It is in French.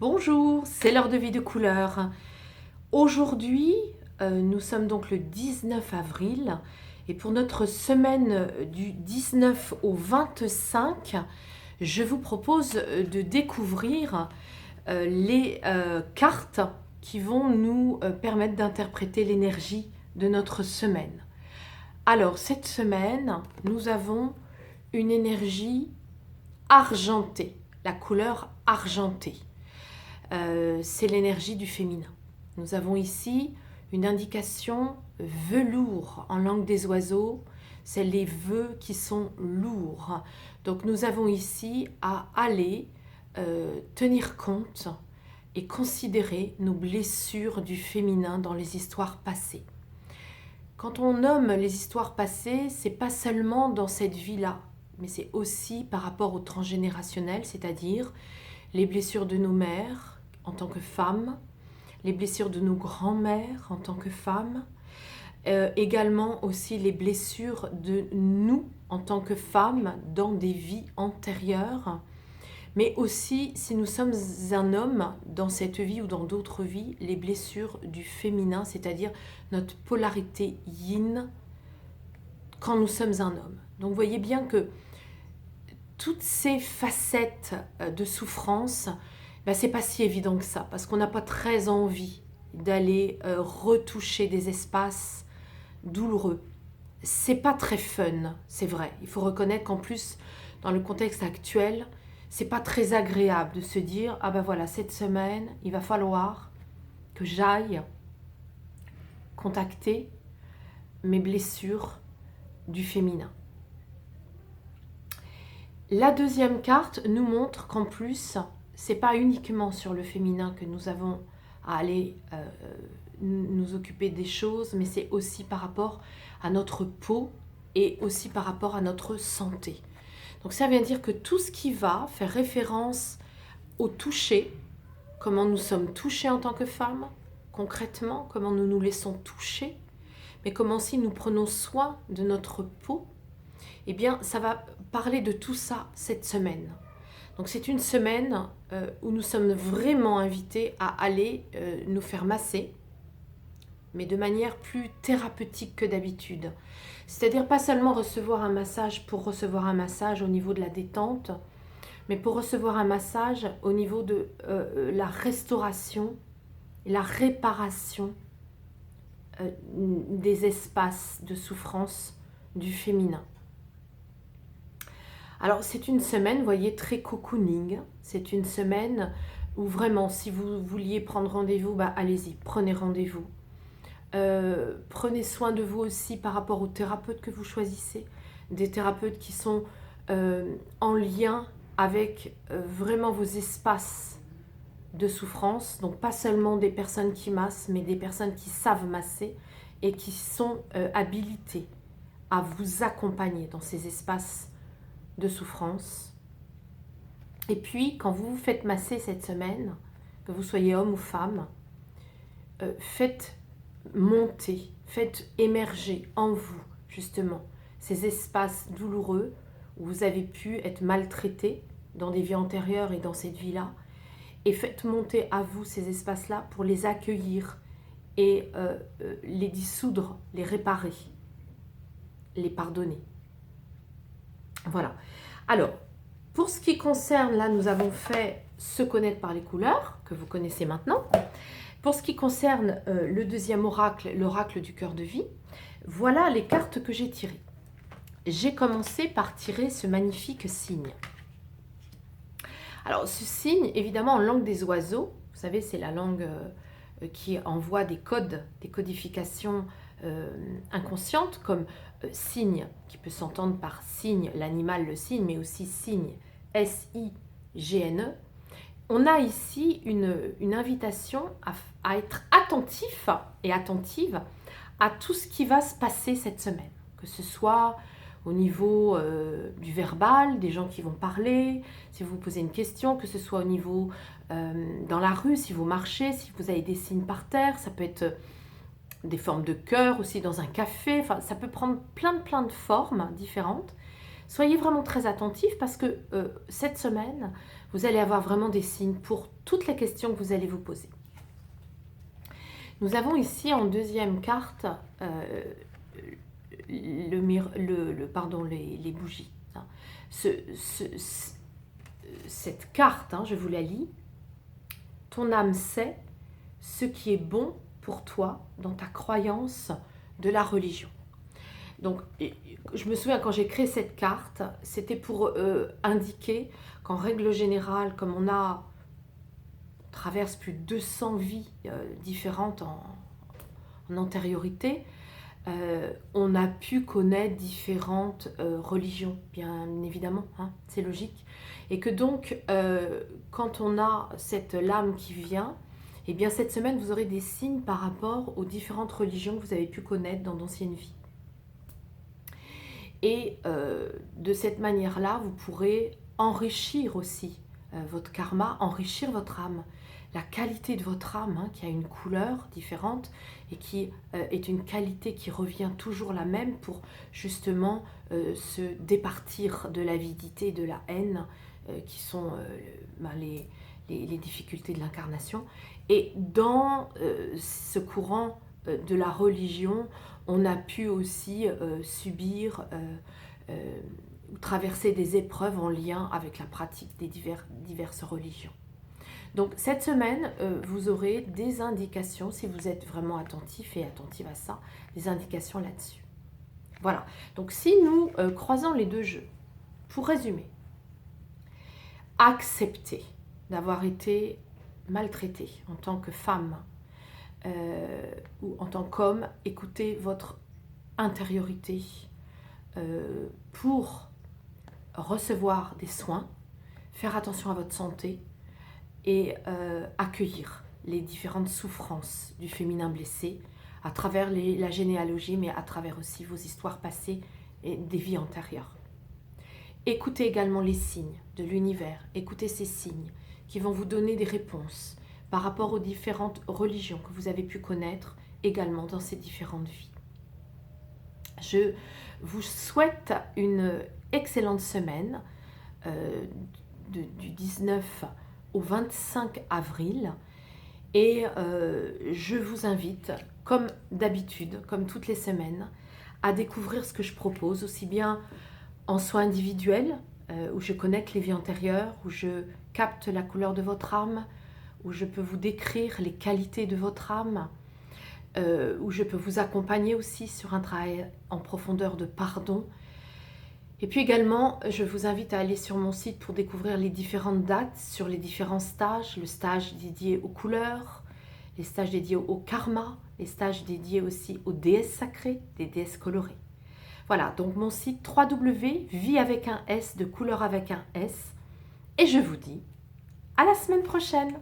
Bonjour, c'est l'heure de vie de couleur. Aujourd'hui, nous sommes donc le 19 avril et pour notre semaine du 19 au 25, je vous propose de découvrir les cartes qui vont nous permettre d'interpréter l'énergie de notre semaine. Alors, cette semaine, nous avons une énergie argentée, la couleur argentée. C'est l'énergie du féminin. Nous avons ici une indication velours en langue des oiseaux, c'est les vœux qui sont lourds. Donc nous avons ici à aller tenir compte et considérer nos blessures du féminin dans les histoires passées. Quand on nomme les histoires passées, c'est pas seulement dans cette vie-là, mais c'est aussi par rapport au transgénérationnel, c'est-à-dire les blessures de nos mères en tant que femmes, les blessures de nos grands-mères en tant que femmes, également aussi les blessures de nous en tant que femmes dans des vies antérieures, mais aussi si nous sommes un homme dans cette vie ou dans d'autres vies, les blessures du féminin, c'est-à-dire notre polarité yin quand nous sommes un homme. Donc vous voyez bien que toutes ces facettes de souffrance, c'est pas si évident que ça, parce qu'on n'a pas très envie d'aller retoucher des espaces douloureux. C'est pas très fun, c'est vrai. Il faut reconnaître qu'en plus, dans le contexte actuel, c'est pas très agréable de se dire « Ah ben voilà, cette semaine, il va falloir que j'aille contacter mes blessures du féminin ». La deuxième carte nous montre qu'en plus, c'est pas uniquement sur le féminin que nous avons à aller nous occuper des choses, mais c'est aussi par rapport à notre peau et aussi par rapport à notre santé. Donc ça vient dire que tout ce qui va faire référence au toucher, comment nous sommes touchés en tant que femmes, concrètement, comment nous nous laissons toucher, mais comment si nous prenons soin de notre peau, eh bien ça va parler de tout ça cette semaine. Donc c'est une semaine où nous sommes vraiment invités à aller nous faire masser, mais de manière plus thérapeutique que d'habitude. C'est-à-dire pas seulement recevoir un massage pour recevoir un massage au niveau de la détente, mais pour recevoir un massage au niveau de la restauration, la réparation des espaces de souffrance du féminin. Alors c'est une semaine, vous voyez, très cocooning. C'est une semaine où vraiment, si vous vouliez prendre rendez-vous, allez-y, prenez rendez-vous. Prenez soin de vous aussi par rapport aux thérapeutes que vous choisissez. Des thérapeutes qui sont en lien avec vraiment vos espaces de souffrance. Donc pas seulement des personnes qui massent, mais des personnes qui savent masser et qui sont habilitées à vous accompagner dans ces espaces de souffrance. Et puis, quand vous vous faites masser cette semaine, que vous soyez homme ou femme, faites monter, faites émerger en vous, justement, ces espaces douloureux où vous avez pu être maltraité dans des vies antérieures et dans cette vie-là, et faites monter à vous ces espaces-là pour les accueillir et les dissoudre, les réparer, les pardonner. Voilà. Alors, pour ce qui concerne, là, nous avons fait se connaître par les couleurs, que vous connaissez maintenant. Pour ce qui concerne le deuxième oracle, l'oracle du cœur de vie, voilà les cartes que j'ai tirées. J'ai commencé par tirer ce magnifique signe. Alors, ce signe, évidemment, en langue des oiseaux, vous savez, c'est la langue qui envoie des codes, des codifications inconscientes, comme signe, qui peut s'entendre par signe, l'animal, le signe, mais aussi signe, S-I-G-N-E. On a ici une invitation à être attentif et attentive à tout ce qui va se passer cette semaine, que ce soit au niveau du verbal, des gens qui vont parler, si vous vous posez une question, que ce soit au niveau dans la rue, si vous marchez, si vous avez des signes par terre, ça peut être des formes de cœur aussi dans un café, enfin ça peut prendre plein de formes différentes. Soyez vraiment très attentifs parce que cette semaine, vous allez avoir vraiment des signes pour toutes les questions que vous allez vous poser. Nous avons ici en deuxième carte les bougies. Hein. Cette carte, hein, je vous la lis. Ton âme sait ce qui est bon pour toi dans ta croyance de la religion. Donc, je me souviens quand j'ai créé cette carte, c'était pour indiquer qu'en règle générale, comme on traverse plus de 200 vies différentes en antériorité, on a pu connaître différentes religions, bien évidemment, hein, c'est logique. Et que donc, quand on a cette lame qui vient, eh bien cette semaine, vous aurez des signes par rapport aux différentes religions que vous avez pu connaître dans d'anciennes vies. Et de cette manière-là, vous pourrez enrichir aussi votre karma, enrichir votre âme. La qualité de votre âme, hein, qui a une couleur différente et qui est une qualité qui revient toujours la même pour justement se départir de l'avidité et de la haine qui sont les difficultés de l'incarnation. Et dans ce courant de la religion, on a pu aussi subir ou traverser des épreuves en lien avec la pratique des diverses religions. Donc cette semaine, vous aurez des indications, si vous êtes vraiment attentif et attentive à ça, des indications là-dessus. Voilà, donc si nous croisons les deux jeux, pour résumer, accepter d'avoir été maltraité en tant que femme ou en tant qu'homme, écoutez votre intériorité pour recevoir des soins, faire attention à votre santé et accueillir les différentes souffrances du féminin blessé à travers la généalogie, mais à travers aussi vos histoires passées et des vies antérieures. Écoutez également les signes de l'univers, écoutez ces signes qui vont vous donner des réponses par rapport aux différentes religions que vous avez pu connaître également dans ces différentes vies. Je vous souhaite une excellente semaine du 19 au 25 avril et je vous invite, comme d'habitude, comme toutes les semaines, à découvrir ce que je propose, aussi bien en soins individuels, où je connecte les vies antérieures, où je capte la couleur de votre âme, où je peux vous décrire les qualités de votre âme, où je peux vous accompagner aussi sur un travail en profondeur de pardon. Et puis également, je vous invite à aller sur mon site pour découvrir les différentes dates sur les différents stages, le stage dédié aux couleurs, les stages dédiés au karma, les stages dédiés aussi aux déesses sacrées, des déesses colorées. Voilà, donc mon site www.vie avec un S de couleur avec un S. Et je vous dis à la semaine prochaine.